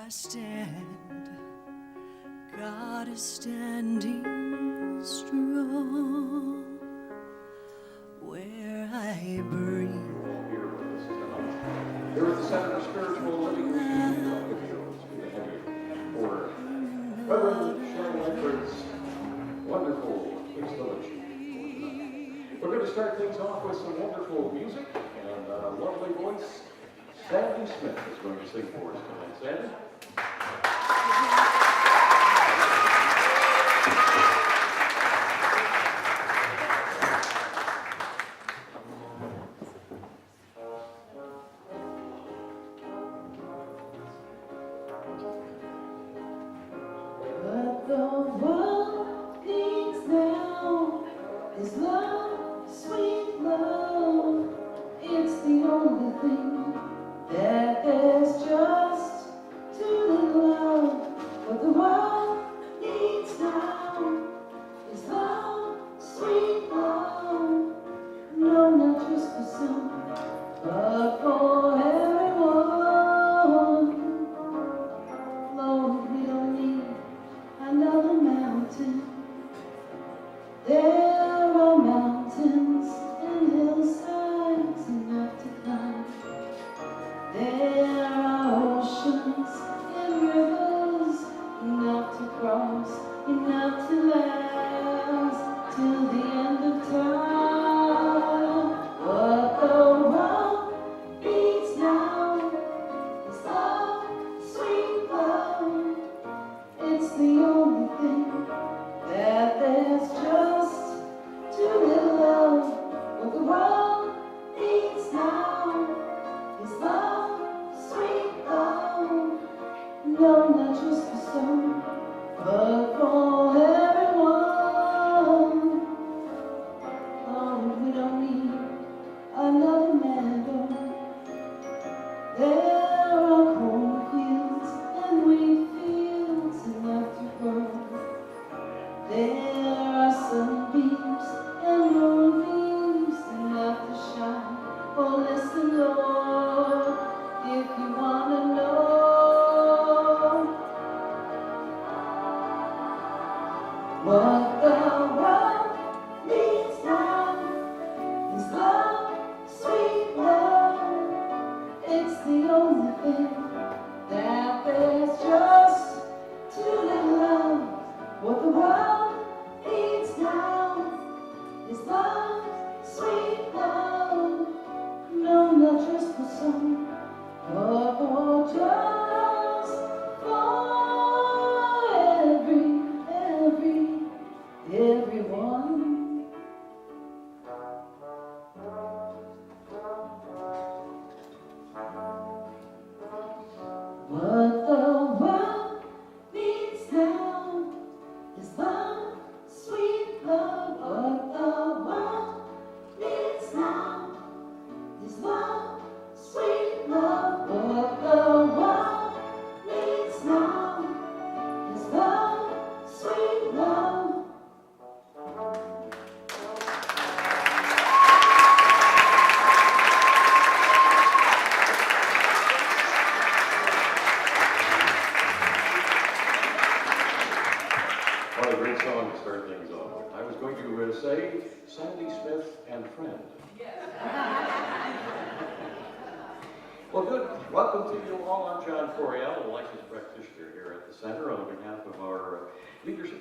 I stand, God is standing strong. Where I breathe. Here at the Center for Spiritual Living, for Reverend Sharon Ledford's wonderful installation. We're going to start things off with some wonderful music and a lovely voice. Sandy Smith is going to sing for us tonight. Sandy?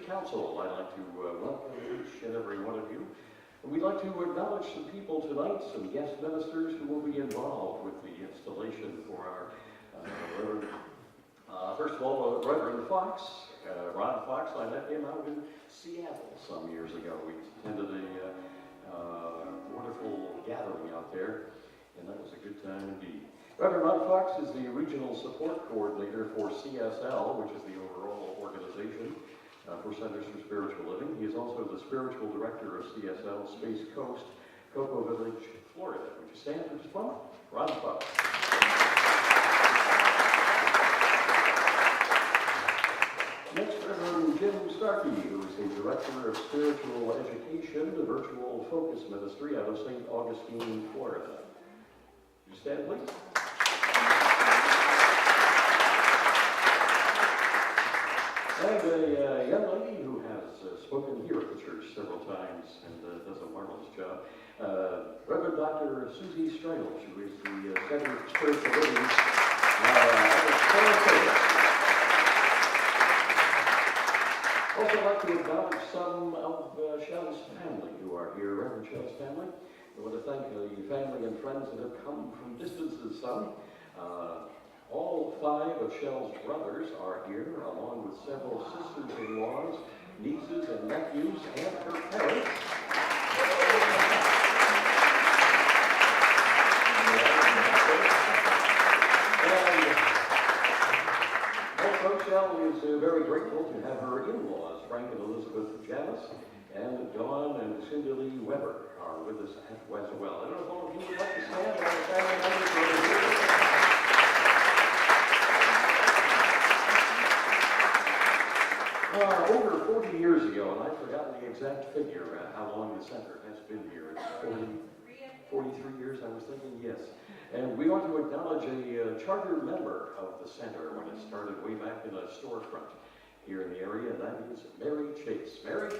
Counsel, I'd like to welcome each and every one of you. And we'd like to acknowledge some people tonight, some guest ministers who will be involved with the installation for our Reverend. First of all, Reverend Fox, Ron Fox. I met him out in Seattle some years ago. We attended a wonderful gathering out there, and that was a good time indeed. Reverend Ron Fox is the Regional Support Coordinator for CSL, which is the overall organization for Centers for Spiritual Living. He is also the Spiritual Director of CSL Space Coast, Cocoa Village, Florida. Would you stand for just a moment? Ron Fox. Next, Reverend Jim Starkey, who is the Director of Spiritual Education, the Virtual Focus Ministry out of St. Augustine, Florida. Would you stand, please? spoken here at the church several times and does a marvelous job. Reverend Dr. Susie Strange, who is the Center of Spiritual Living. Also, I'd like to acknowledge some of Shell's family who are here, Reverend Shell's family. I want to thank the family and friends that have come from distances some. All 5 of Shell's brothers are here, along with several sisters-in-laws, nieces and nephews, and her parents. And also, Shell is very grateful to have her in-laws, Frank and Elizabeth Janis, and Dawn and Cindy Lee Weber are with us as well. I don't know if all of you would like to stand on the family members who are here. Over 40 years ago, and I've forgotten the exact figure, how long the center has been here. It's 43 years, I was thinking, yes. And we want to acknowledge a charter member of the center when it started way back in a storefront here in the area, and that is Mary Chase. Mary?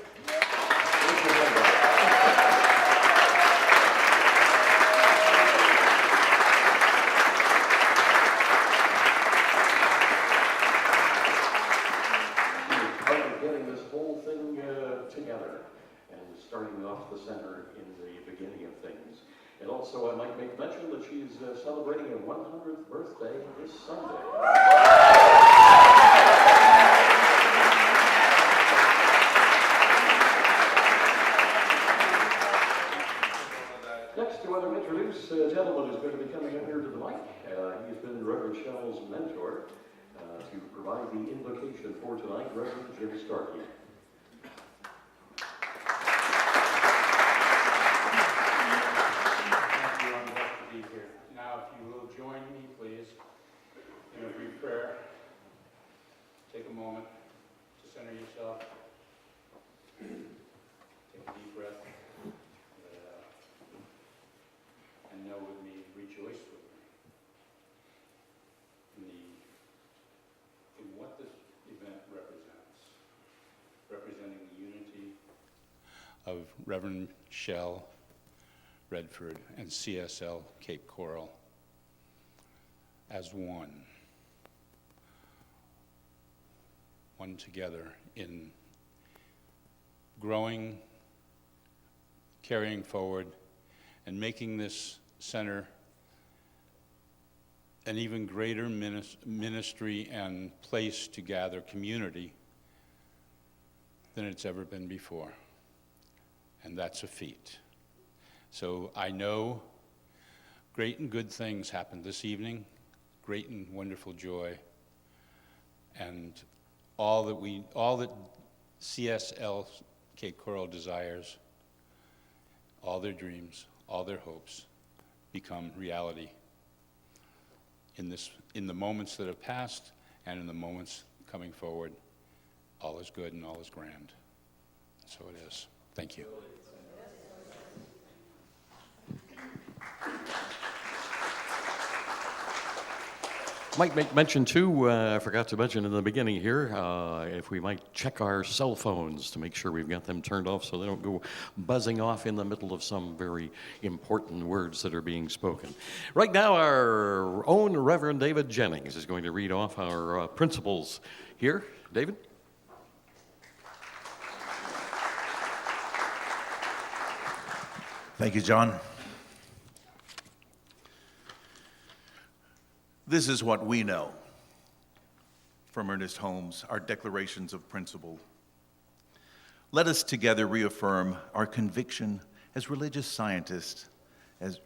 Together and starting off the center in the beginning of things. And also I might make mention that she's celebrating her 100th birthday this Sunday. Next, I want to introduce a gentleman who's going to be coming up here to the mic. He's been Reverend Shell's mentor to provide the invocation for tonight, Reverend Jim Starkey. Join me, please, in a brief prayer. Take a moment to center yourself. Take a deep breath. And know with me, rejoice with me in what this event represents. Representing the unity of Reverend Shell, Redfern, and CSL Cape Coral as one together in growing, carrying forward, and making this center an even greater ministry and place to gather community than it's ever been before. And that's a feat. So I know great and good things happened this evening. Great and wonderful joy, and all that CSL Cape Coral desires, all their dreams, all their hopes, become reality in the moments that have passed and in the moments coming forward. All is good and all is grand. So it is. Thank you. Might make mention too, I forgot to mention in the beginning here, if we might check our cell phones to make sure we've got them turned off so they don't go buzzing off in the middle of some very important words that are being spoken. Right now, our own Reverend David Jennings is going to read off our principles here. David? Thank you, John. This is what we know from Ernest Holmes, our declarations of principle. Let us together reaffirm our conviction as religious scientists as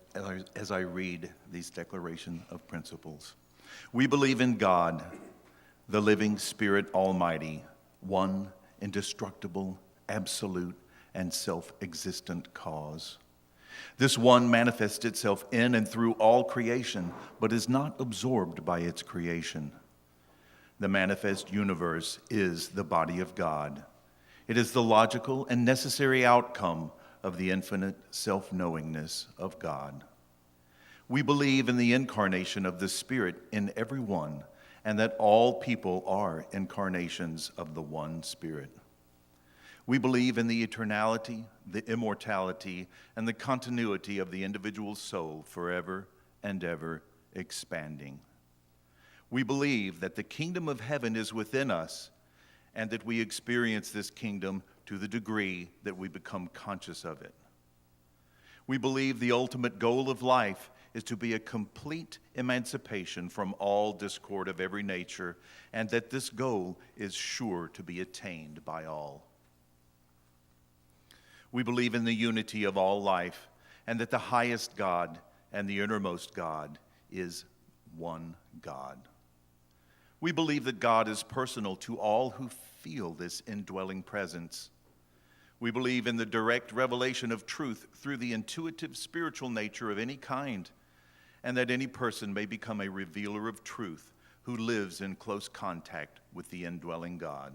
I read these declaration of principles. We believe in God, the living Spirit Almighty, one, indestructible, absolute, and self-existent cause. This one manifests itself in and through all creation, but is not absorbed by its creation. The manifest universe is the body of God. It is the logical and necessary outcome of the infinite self-knowingness of God. We believe in the incarnation of the Spirit in everyone, and that all people are incarnations of the one Spirit. We believe in the eternality, the immortality, and the continuity of the individual soul forever and ever expanding. We believe that the kingdom of heaven is within us and that we experience this kingdom to the degree that we become conscious of it. We believe the ultimate goal of life is to be a complete emancipation from all discord of every nature, and that this goal is sure to be attained by all. We believe in the unity of all life, and that the highest God and the innermost God is one God. We believe that God is personal to all who feel this indwelling presence. We believe in the direct revelation of truth through the intuitive spiritual nature of any kind, and that any person may become a revealer of truth who lives in close contact with the indwelling God.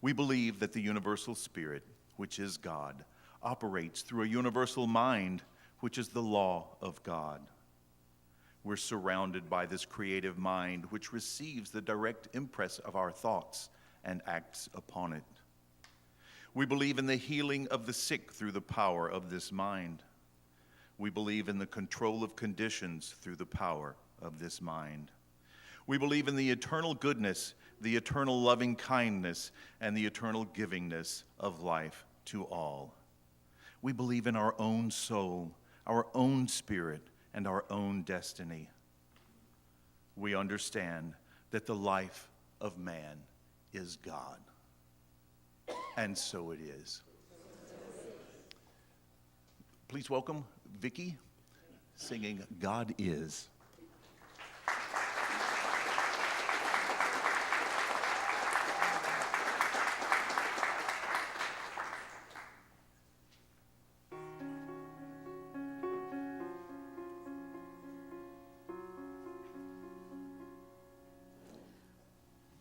We believe that the universal spirit, which is God, operates through a universal mind, which is the law of God. We're surrounded by this creative mind, which receives the direct impress of our thoughts and acts upon it. We believe in the healing of the sick through the power of this mind. We believe in the control of conditions through the power of this mind. We believe in the eternal goodness, the eternal loving kindness, and the eternal givingness of life to all. We believe in our own soul, our own spirit, and our own destiny. We understand that the life of man is God. And so it is. Please welcome Vicki singing God Is.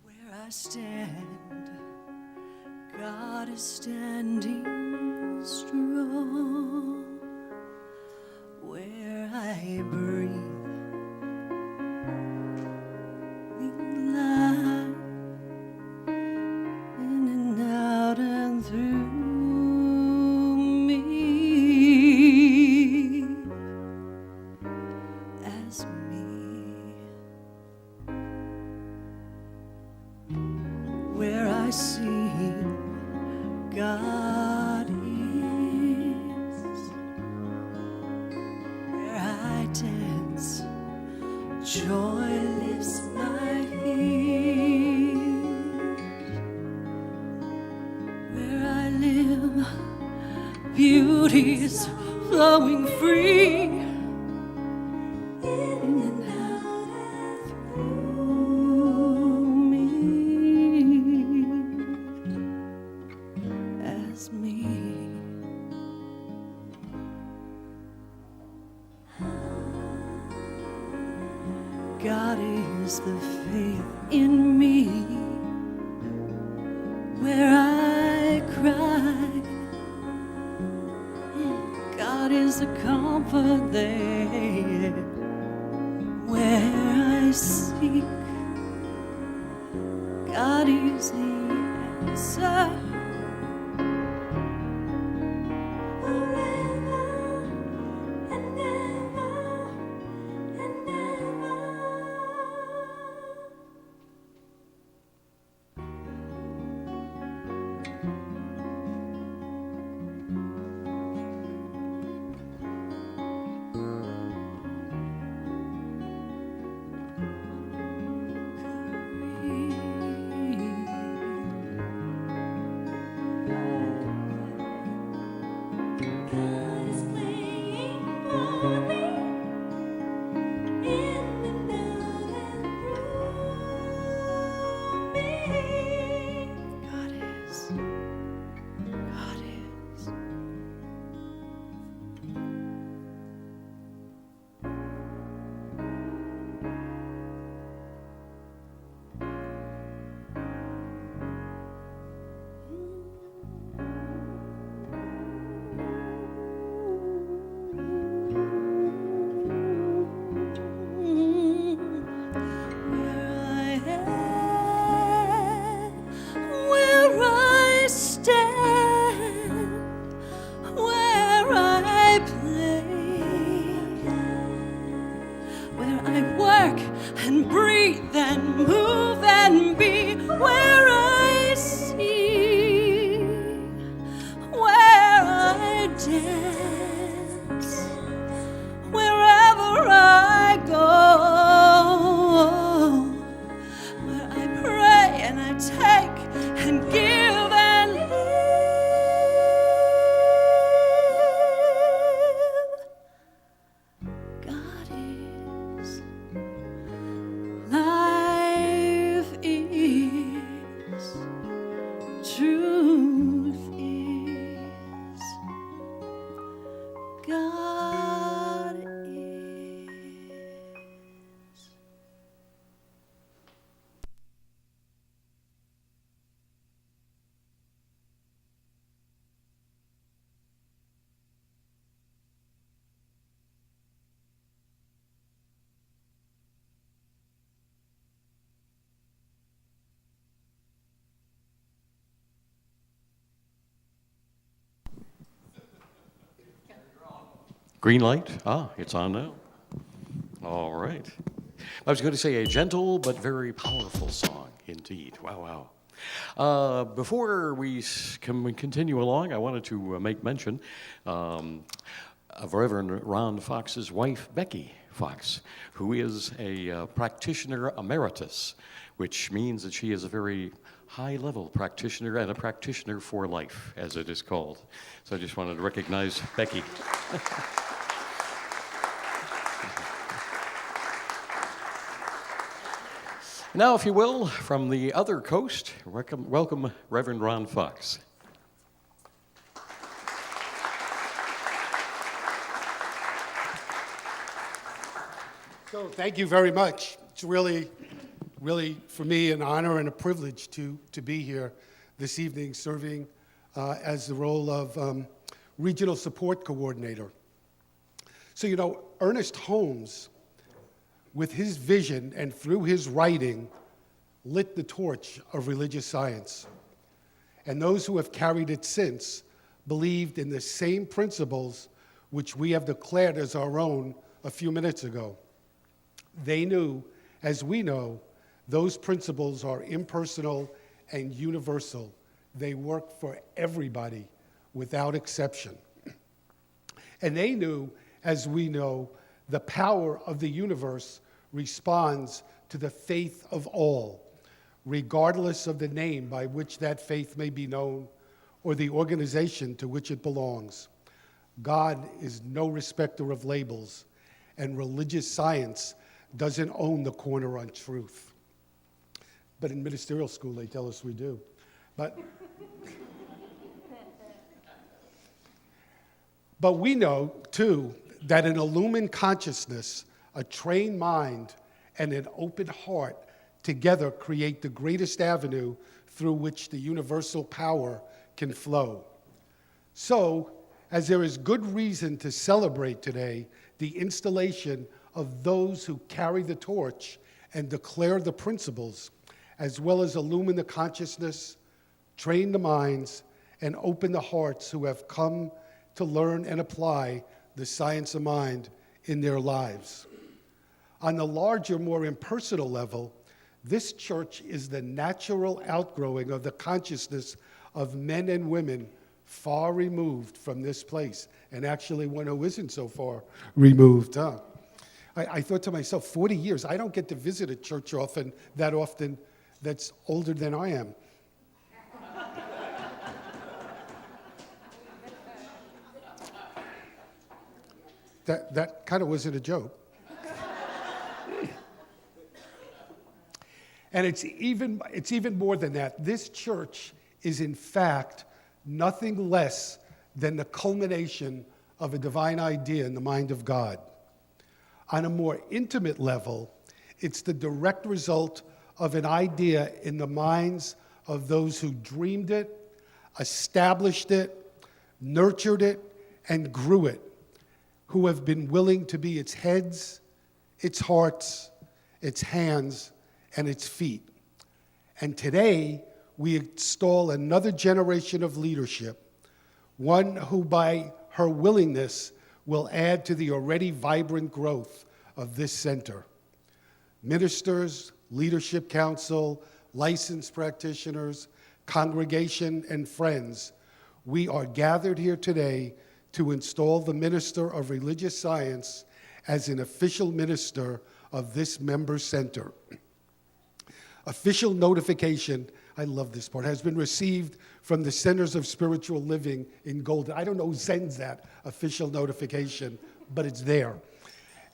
Where I stand, God is standing strong. Where I breathe, life in and out and through me, as me. Where I sing, God is. Where I dance, joy lifts my feet. Where I live, beauty is flowing free. In and out through me, as me. God is the faith in me. Where I cry, God is the comfort there. Where I seek, God is the answer. Forever and ever and ever. and breathe and move and be where I see, where I dance, wherever I go, where I pray and I take and give and live. God is, life is, truth is, God is. Green light? Ah, it's on now. All right. I was going to say a gentle but very powerful song, indeed. Wow, wow. Before we continue along, I wanted to make mention of Reverend Ron Fox's wife, Becky Fox, who is a practitioner emeritus, which means that she is a very high-level practitioner and a practitioner for life, as it is called. So I just wanted to recognize Becky. Now, if you will, from the other coast, welcome Reverend Ron Fox. So thank you very much. It's really, for me, an honor and a privilege to be here this evening serving as the role of Regional Support Coordinator. So, you know, Ernest Holmes, with his vision and through his writing, lit the torch of religious science. And those who have carried it since believed in the same principles which we have declared as our own a few minutes ago. They knew, as we know, those principles are impersonal and universal. They work for everybody without exception. And they knew, as we know, the power of the universe responds to the faith of all, regardless of the name by which that faith may be known or the organization to which it belongs. God is no respecter of labels, and religious science doesn't own the corner on truth. But in ministerial school, they tell us we do. But we know, too, that an illumined consciousness, a trained mind, and an open heart together create the greatest avenue through which the universal power can flow. So, as there is good reason to celebrate today the installation of those who carry the torch and declare the principles, as well as illumine the consciousness, train the minds, and open the hearts who have come to learn and apply the science of mind in their lives. On the larger, more impersonal level, this church is the natural outgrowing of the consciousness of men and women far removed from this place, and actually one who isn't so far removed. I thought to myself, 40 years, I don't get to visit a church that often that's older than I am. That kind of wasn't a joke. And it's even more than that. This church is, in fact, nothing less than the culmination of a divine idea in the mind of God. On a more intimate level, it's the direct result of an idea in the minds of those who dreamed it, established it, nurtured it, and grew it, who have been willing to be its heads, its hearts, its hands, and its feet. And today, we install another generation of leadership, one who by her willingness will add to the already vibrant growth of this center. ministers, leadership council, licensed practitioners, congregation, and friends, we are gathered here today to install the minister of religious science as an official minister of this member center. Official notification, I love this part, has been received from the Centers of Spiritual Living in Golden. I don't know who sends that official notification, but it's there.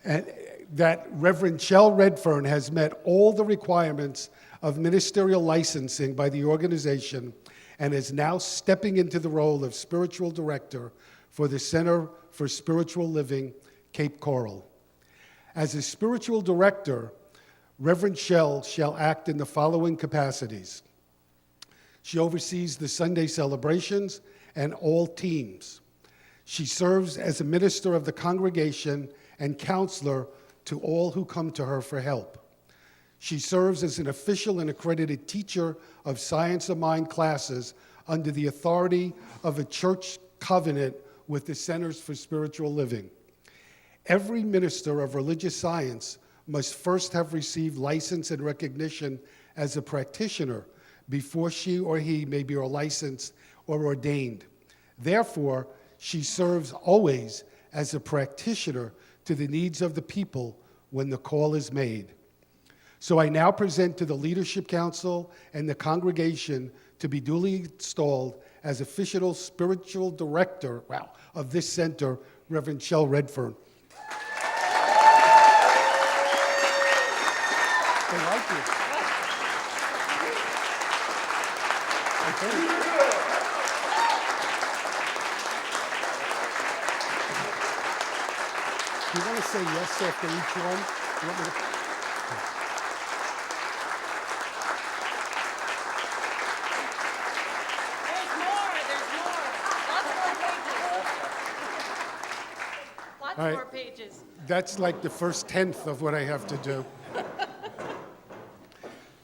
And that Reverend Redfern has met all the requirements of ministerial licensing by the organization and is now stepping into the role of spiritual director for the Center for Spiritual Living, Cape Coral. As a spiritual director, Reverend shall act in the following capacities. She oversees the Sunday celebrations and all teams. She serves as a minister of the congregation and counselor to all who come to her for help. She serves as an official and accredited teacher of Science of Mind classes under the authority of a church covenant with the Centers for Spiritual Living. Every minister of religious science must first have received license and recognition as a practitioner before she or he may be licensed or ordained. Therefore, she serves always as a practitioner to the needs of the people when the call is made. So I now present to the Leadership Council and the congregation to be duly installed as official spiritual director, of this center, Reverend Redfern. They like you. Okay. Do you want to say yes after each one? You want me to- Lots All right. more pages. That's like the first tenth of what I have to do.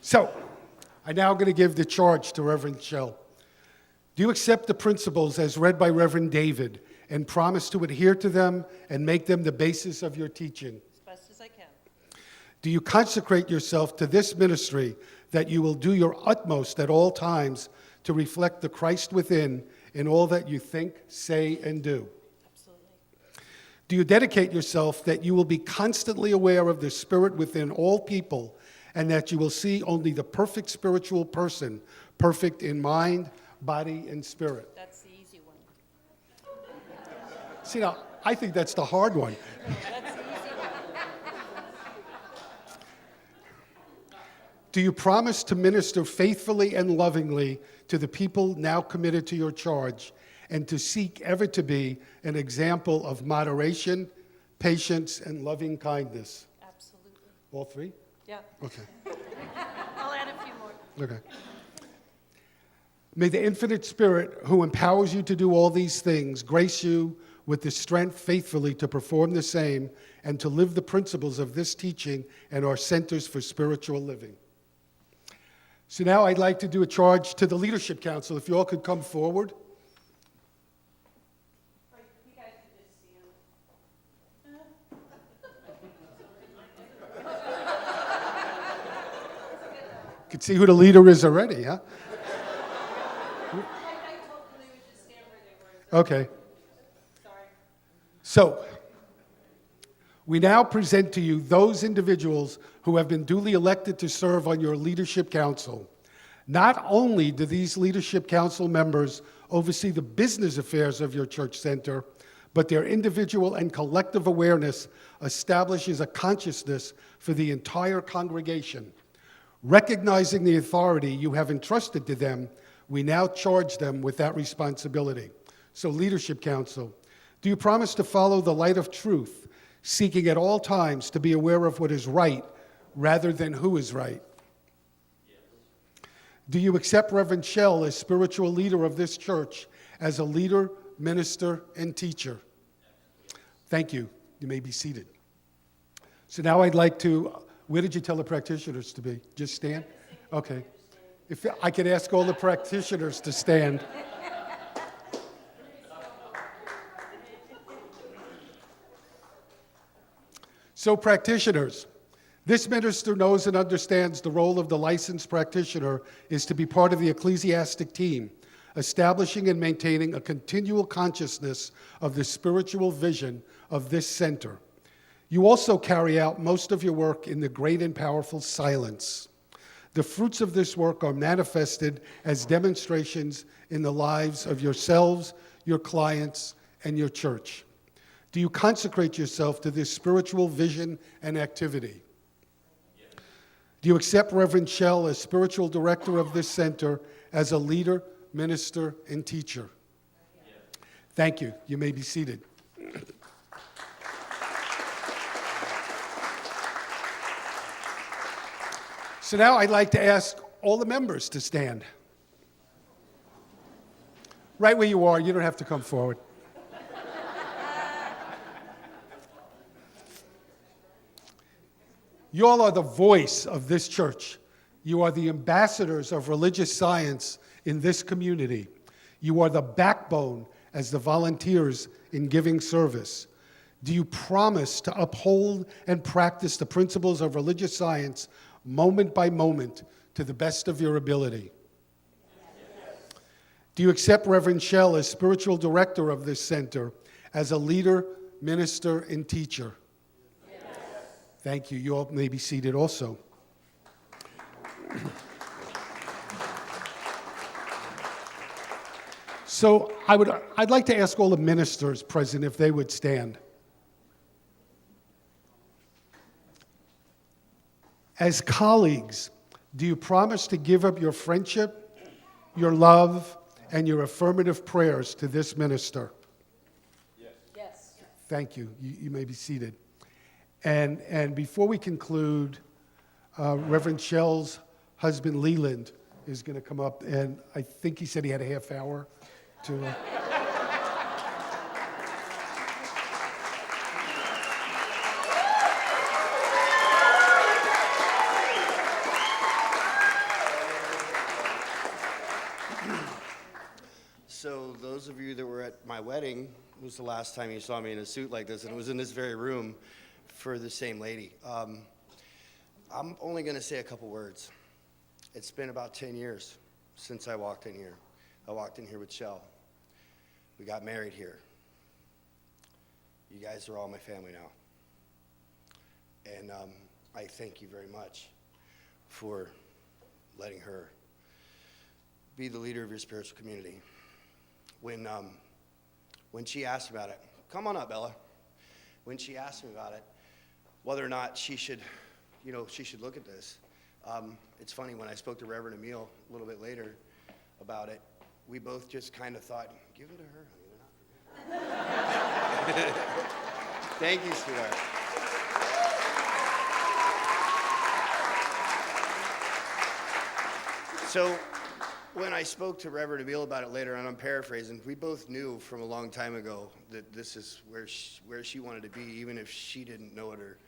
So, I'm now going to give the charge to Reverend Shell. Do you accept the principles as read by Reverend David and promise to adhere to them and make them the basis of your teaching? As best as I can. Do you consecrate yourself to this ministry that you will do your utmost at all times to reflect the Christ within in all that you think, say, and do? Absolutely. Do you dedicate yourself that you will be constantly aware of the Spirit within all people and that you will see only the perfect spiritual person, perfect in mind, body, and spirit? That's the easy one. See, now, I think that's the hard one. That's the easy one. Do you promise to minister faithfully and lovingly to the people now committed to your charge and to seek ever to be an example of moderation, patience, and loving kindness? Absolutely. All three? Yeah. Okay. I'll add a few more. Okay. May the infinite Spirit, who empowers you to do all these things, grace you with the strength faithfully to perform the same and to live the principles of this teaching and our centers for spiritual living. So now I'd like to do a charge to the Leadership Council. If you all could come forward. You guys can just stand. You can see who the leader is already, huh? Okay. So, we now present to you those individuals who have been duly elected to serve on your Leadership Council. Not only do these Leadership Council members oversee the business affairs of your church center, but their individual and collective awareness establishes a consciousness for the entire congregation. Recognizing the authority you have entrusted to them, we now charge them with that responsibility. So, Leadership Council, do you promise to follow the light of truth, seeking at all times to be aware of what is right rather than who is right? Yes. Do you accept Reverend Shell as spiritual leader of this church, as a leader, minister, and teacher? Thank you. You may be seated. So now I'd like to, where did you tell the practitioners to be? Just stand? Okay. If I could ask all the practitioners to stand. So practitioners, This minister knows and understands the role of the licensed practitioner is to be part of the ecclesiastic team, establishing and maintaining a continual consciousness of the spiritual vision of this center. You also carry out most of your work in the great and powerful silence. The fruits of this work are manifested as demonstrations in the lives of yourselves, your clients, and your church. Do you consecrate yourself to this spiritual vision and activity? Do you accept Reverend Shell as spiritual director of this center, as a leader, minister, and teacher? Thank you. You may be seated. So now I'd like to ask all the members to stand. Right where you are, you don't have to come forward. You all are the voice of this church. You are the ambassadors of religious science in this community. You are the backbone as the volunteers in giving service. Do you promise to uphold and practice the principles of religious science moment by moment to the best of your ability? Yes. Do you accept Reverend Shell as spiritual director of this center, as a leader, minister, and teacher? Thank you. You all may be seated also. So I'd like to ask all the ministers present if they would stand. As colleagues, do you promise to give up your friendship, your love, and your affirmative prayers to this minister? Yes. Thank you. You may be seated. And before we conclude, Reverend Shell's husband, Leland, is going to come up, and I think he said he had a half hour to... So those of you that were at my wedding, it was the last time you saw me in a suit like this, and it was in this very room for the same lady. I'm only going to say a couple words. It's been about 10 years since I walked in here. I walked in here with Shell. We got married here. You guys are all my family now. And I thank you very much for letting her be the leader of your spiritual community. When she asked about it, come on up, Bella. When she asked me about it, whether or not she should look at this. It's funny, when I spoke to Reverend Emil a little bit later about it, we both just kind of thought, give them to her, honey, they're not for me. Thank you, sweetheart. So when I spoke to Reverend Emil about it later, and I'm paraphrasing, we both knew from a long time ago that this is where she wanted to be, even if she didn't know it or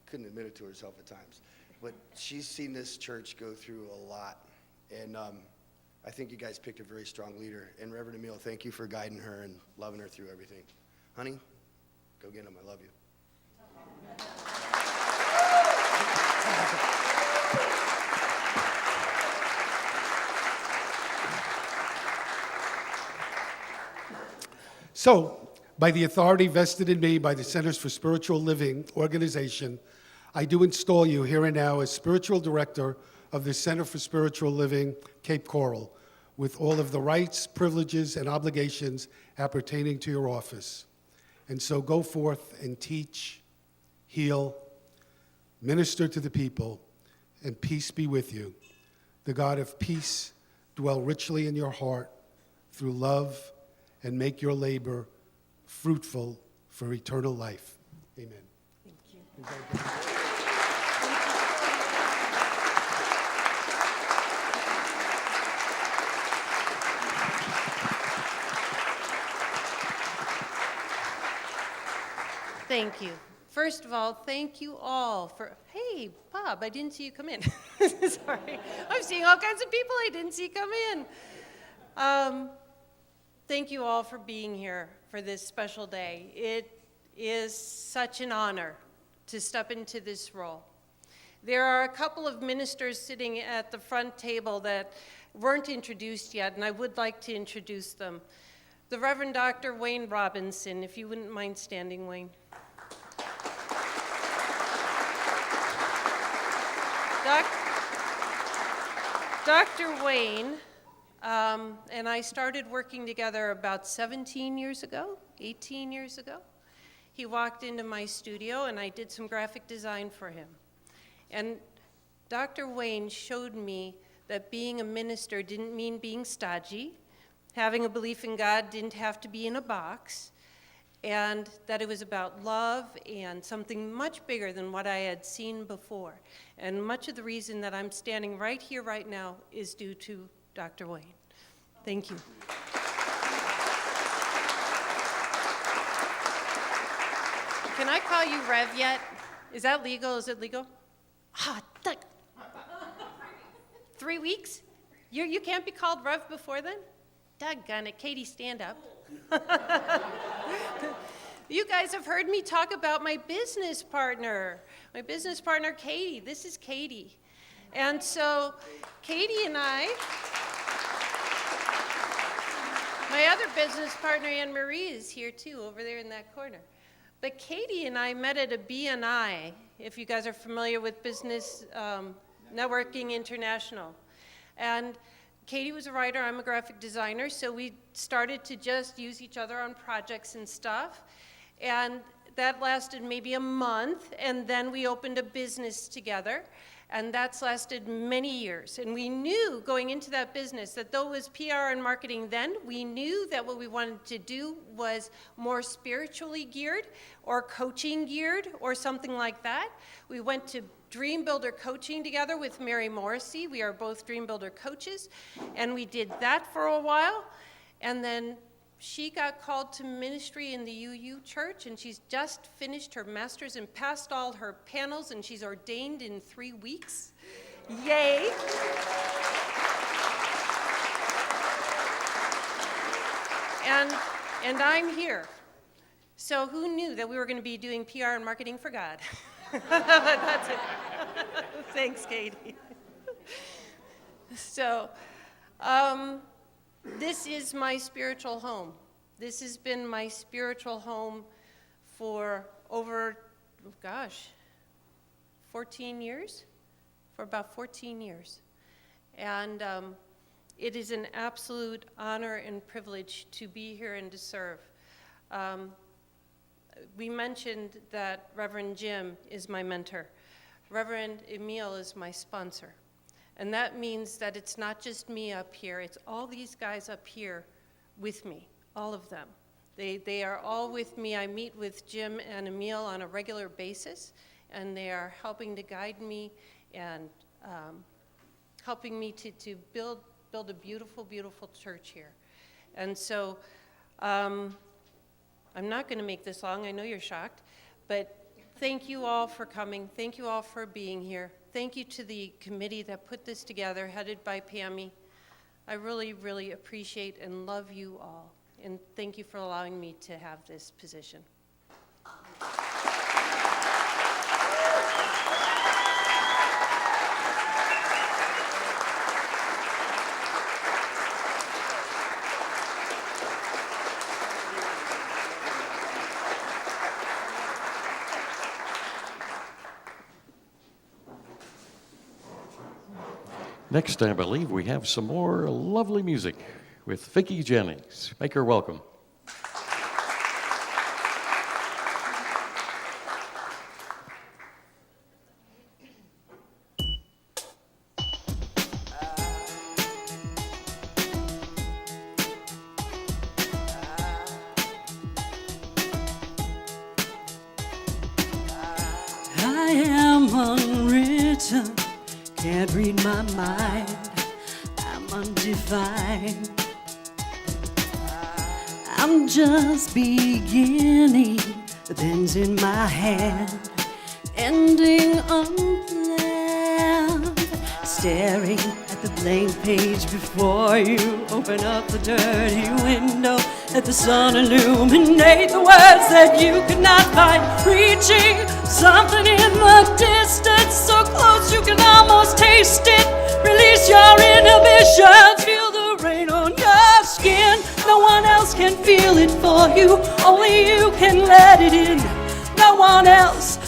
couldn't admit it to herself at times. But she's seen this church go through a lot, and I think you guys picked a very strong leader. And Reverend Emil, thank you for guiding her and loving her through everything. Honey, go get him. I love you. So, by the authority vested in me by the Centers for Spiritual Living organization, I do install you here and now as spiritual director of the Center for Spiritual Living, Cape Coral, with all of the rights, privileges, and obligations appertaining to your office. And so go forth and teach, heal, minister to the people, and peace be with you. The God of peace dwell richly in your heart through love, and make your labor fruitful for eternal life. Amen. Thank you. Thank you. First of all, thank you all for, hey, Bob, I didn't see you come in. Sorry. I'm seeing all kinds of people I didn't see come in. Thank you all for being here for this special day. It is such an honor to step into this role. There are a couple of ministers sitting at the front table that weren't introduced yet, and I would like to introduce them. The Reverend Dr. Wayne Robinson, if you wouldn't mind standing, Wayne. Dr. Wayne and I started working together about 18 years ago. He walked into my studio and I did some graphic design for him. And Dr. Wayne showed me that being a minister didn't mean being stodgy, having a belief in God didn't have to be in a box, and that it was about love and something much bigger than what I had seen before. And much of the reason that I'm standing right here right now is due to Dr. Wayne. Thank you. Can I call you Rev yet? Is that legal? Is it legal? Ah, 3 weeks? You can't be called Rev before then? Doggone it. Katie, stand up. You guys have heard me talk about my business partner, Katie. This is Katie. And so Katie and I, my other business partner, Anne Marie, is here too, over there in that corner. But Katie and I met at a BNI, if you guys are familiar with Business Networking International. And Katie was a writer, I'm a graphic designer, so we started to just use each other on projects and stuff. And that lasted maybe a month, and then we opened a business together, and that's lasted many years. And we knew going into that business that though it was PR and marketing then, we knew that what we wanted to do was more spiritually geared or coaching geared or something like that. We went to Dream Builder coaching together with Mary Morrissey. We are both Dream Builder coaches, and we did that for a while, and then she got called to ministry in the UU church, and she's just finished her master's and passed all her panels, and she's ordained in 3 weeks. Yay! And I'm here. So who knew that we were going to be doing PR and marketing for God? That's it. Thanks, Katie. So, this is my spiritual home. This has been my spiritual home for over, 14 years? For about 14 years. And it is an absolute honor and privilege to be here and to serve. We mentioned that Reverend Jim is my mentor. Reverend Emil is my sponsor. And that means that it's not just me up here, it's all these guys up here with me, all of them. They are all with me. I meet with Jim and Emil on a regular basis, and they are helping to guide me and helping me to build a beautiful, beautiful church here. And so I'm not going to make this long. I know you're shocked, but thank you all for coming. Thank you all for being here. Thank you to the committee that put this together, headed by Pammy. I really, really appreciate and love you all. And thank you for allowing me to have this position. Next, I believe we have some more lovely music with Vicki Jennings. Make her welcome. I am unwritten, can't read my mind, I'm undefined. I'm just beginning, the pen's in my hand, ending unplanned, staring at the blank page before you. Open up the dirty window, let the sun illuminate the words that you could not find. Reaching something in the distance, so close you can almost taste it. Release your inhibitions, feel the rain on your skin. No one else can feel it for you, only you can let it in. No one else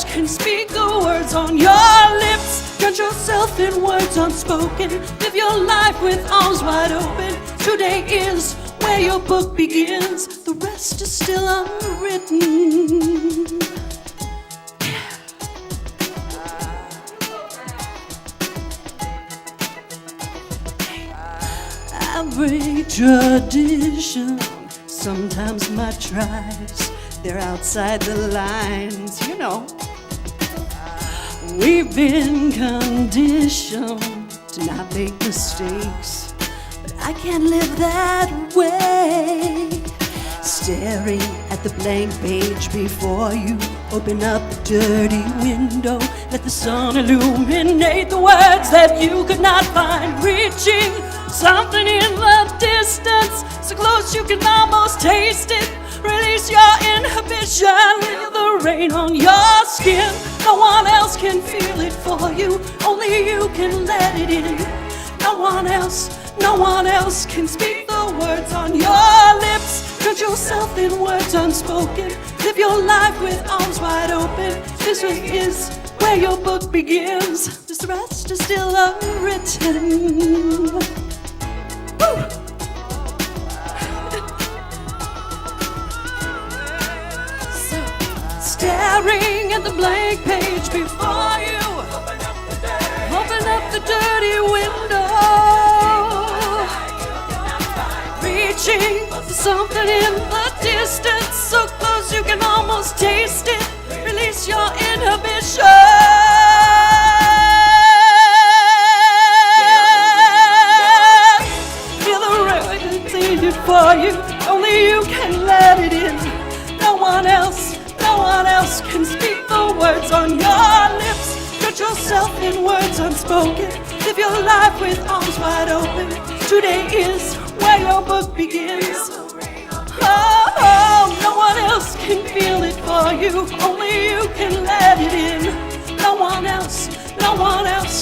can speak the words on your lips. Drown yourself in words unspoken. Live your life with arms wide open. Today is where your book begins. The rest is still unwritten. Every tradition sometimes might tries. They're outside the lines, you know. We've been conditioned to not make mistakes, but I can't live that way. Staring at the blank page before you, open up the dirty window, let the sun illuminate the words that you could not find. Reaching something in the distance, so close you can almost taste it. Release your inhibition, feel the rain on your skin. No one else can feel it for you, only you can let it in. No one else can speak the words on your lips. Drown yourself in words unspoken. Live your life with arms wide open. This is where your book begins. This rest is still unwritten. Woo! Staring at the blank page before you, open up the dirty window. Reaching for something in the distance, so close you can almost taste it. Release your inhibition. Feel the rain intended for you, only you can let it in. No one else can speak the words on your lips. Drown yourself in words unspoken. Live your life with arms wide open. Today is where your book begins. Oh, no one else can feel it for you, only you can let it in. No one else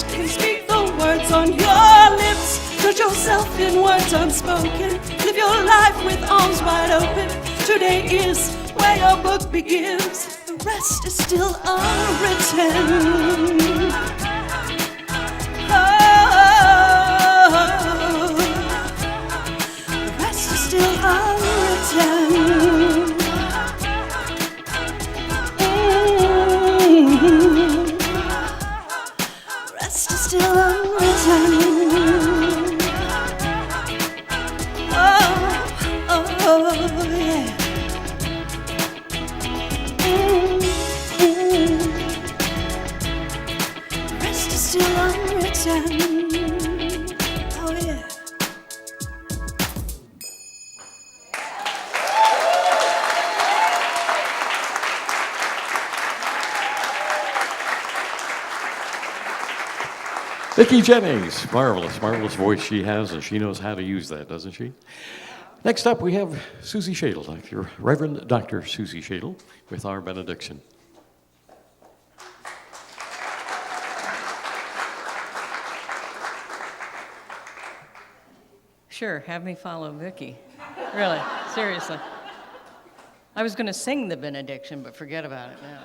can speak the words on your lips. Drown yourself in words unspoken. Live your life with arms wide open. Today is where your book begins. The rest is still unwritten. The rest is still unwritten. The rest is still unwritten. Oh, yeah. Still unwritten. Oh yeah. Vicki Jennings, marvelous voice she has, and she knows how to use that, doesn't she? Next up, we have Susie Shadle, Reverend Dr. Susie Shadle, with our benediction. Sure, have me follow Vicki. Really, seriously. I was going to sing the benediction, but forget about it now.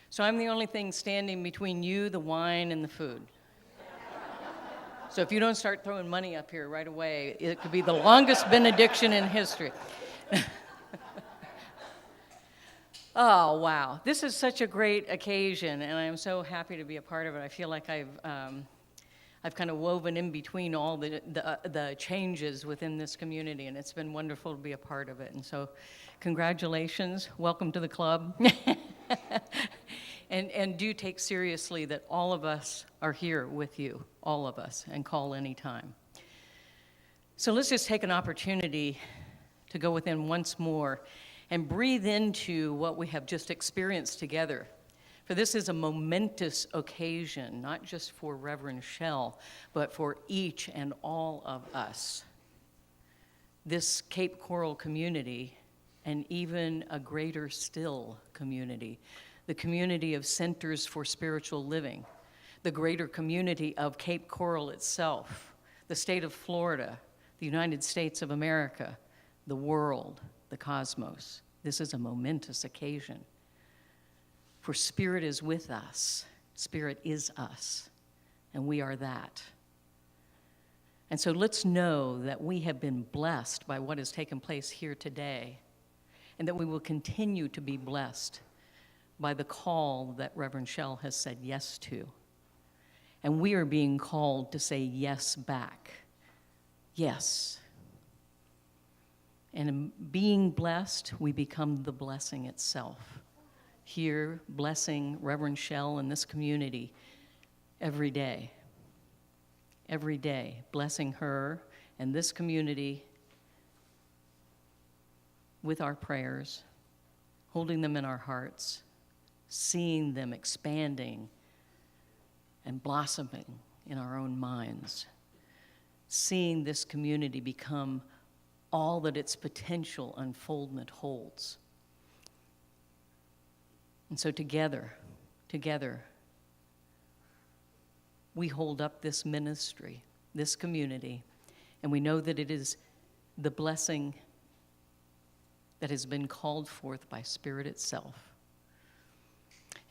So I'm the only thing standing between you, the wine, and the food. So if you don't start throwing money up here right away, it could be the longest benediction in history. Oh, wow. This is such a great occasion, and I'm so happy to be a part of it. I feel like I've kind of woven in between all the changes within this community, and it's been wonderful to be a part of it. And so congratulations. Welcome to the club. And do take seriously that all of us are here with you, all of us, and call anytime. So let's just take an opportunity to go within once more and breathe into what we have just experienced together For this is a momentous occasion, not just for Reverend Shell, but for each and all of us. This Cape Coral community, and even a greater still community, the community of Centers for Spiritual Living, the greater community of Cape Coral itself, the state of Florida, the United States of America, the world, the cosmos. This is a momentous occasion. For Spirit is with us. Spirit is us, and we are that. And so let's know that we have been blessed by what has taken place here today, and that we will continue to be blessed by the call that Reverend Shell has said yes to. And we are being called to say yes back. Yes. And in being blessed, we become the blessing itself. Here, blessing Reverend Shell and this community every day. Every day, blessing her and this community with our prayers, holding them in our hearts, seeing them expanding and blossoming in our own minds, seeing this community become all that its potential unfoldment holds. And so together, we hold up this ministry, this community, and we know that it is the blessing that has been called forth by Spirit itself.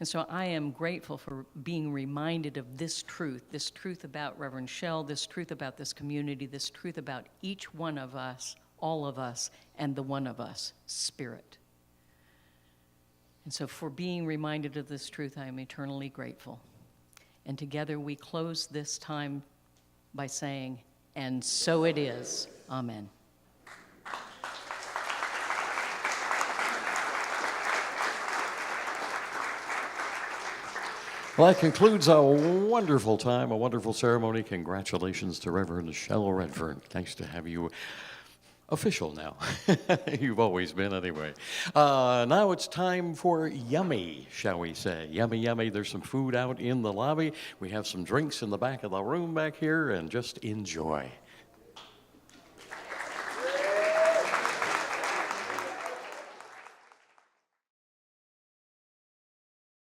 And so I am grateful for being reminded of this truth about Reverend Shell, this truth about this community, this truth about each one of us, all of us, and the one of us, Spirit. And so for being reminded of this truth, I am eternally grateful. And together we close this time by saying, and so it is. Amen. Well, that concludes a wonderful time, a wonderful ceremony. Congratulations to Reverend Shell Redfern. Nice to have you official now. You've always been anyway. Now it's time for yummy, shall we say. Yummy, yummy. There's some food out in the lobby. We have some drinks in the back of the room back here, and just enjoy.